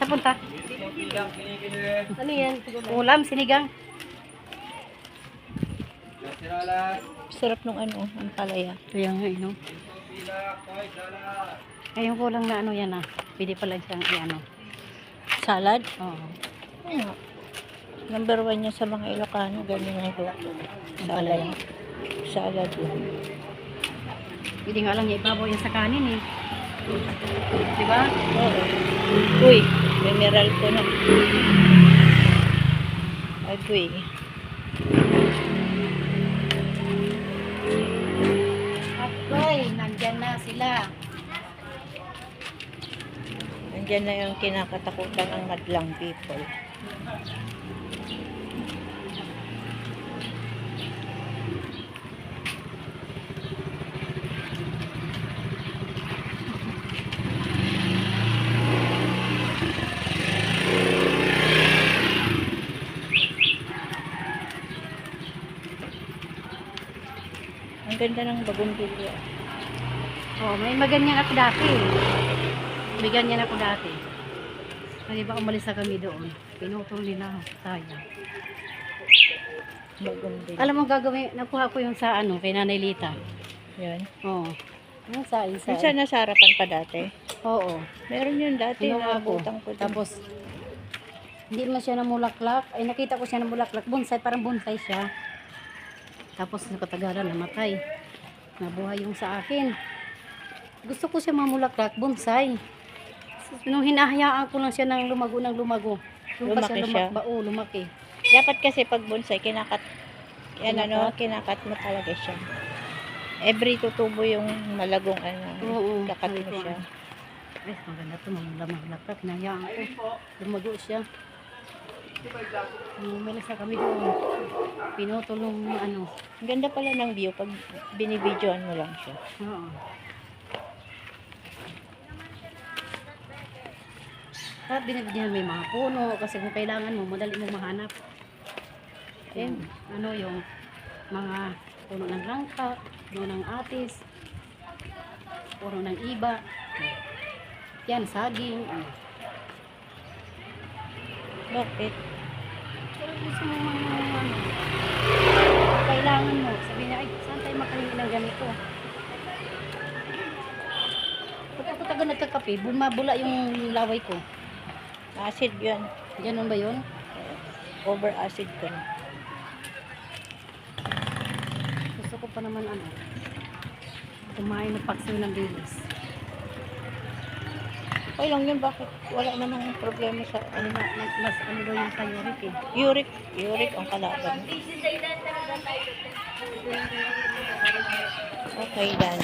Sa punta. Ano yan? Ulam, sinigang. Sarap nung ano, ang palaya. Kaya nga, no? Ayun ko lang na ano yan ah. Pwede pala siyang i-ano. Salad? Oo. Ano? Number 1 yan sa mga Ilocano. Ganyan nga ito. Salad. Salad yun. Pwede nga lang ibabaw yan sa kanin eh. Diba? Oo. Uy, mineral ko na. Agoy. Akoy, nandyan na sila. Nandiyan na yung kinakatakutan ng madlang people. Ang ganda ng bagong bilya. Oh, may maganyan ako dati. May ganyan ako dati. Di ba umalis na kami doon? Pinutol nila tayo. Bagong bilya. Alam mo gagawin, nakuha ko yung sa ano, kay Nanay Lita. Yan. Oo. Yung sa isa. Minsan nasa harapan pa dati. Oo. Meron yun dati Kinuha na ko. butang ko. Tapos, hindi naman siya namulaklak. Ay, nakita ko siya namulaklak. Bonsai, parang bonsai siya. Tapos, nakatagalan, namatay. Nabuhay yung sa akin. Gusto ko siya mamulaklak, bonsai. Nung hinahayaan ko lang siya ng lumago. Yung pa Lumaki siya. Oo, lumaki. Dapat kasi pag bonsai, kinakat mo talaga siya. Every tutubo yung malagong ano, Oo, kakat sabi mo ko, siya. Ay, maganda ito, mamulaklak. Hinahayaan ko. Lumago siya. Umalis na kami doon. Pinutol yung ano. Ang ganda pala ng view pag binibidyoan mo lang siya. Oo. At binibigyan may mga puno kasi kung kailangan mo, madali mo mahanap. Yung, ano yung mga puno ng langka, puno ng atis, puno ng iba. Yan, saging. Ano. Bakit? Pero gusto mo mga ano, kailangan mo. Sabi niya, ay, saan tayo makahingi ng ganito? Pag ako taga nagkakape, bumabula yung laway ko. Acid yun. Ganun ba yun? Over acid ko na. Gusto ko pa naman ano, kumain ng paksiw ng bilis. Okay lang yun, bakit? Wala namang problema sa ano na. Mas ano daw yung sa uric eh. Uric ang kalaban. Okay, dan.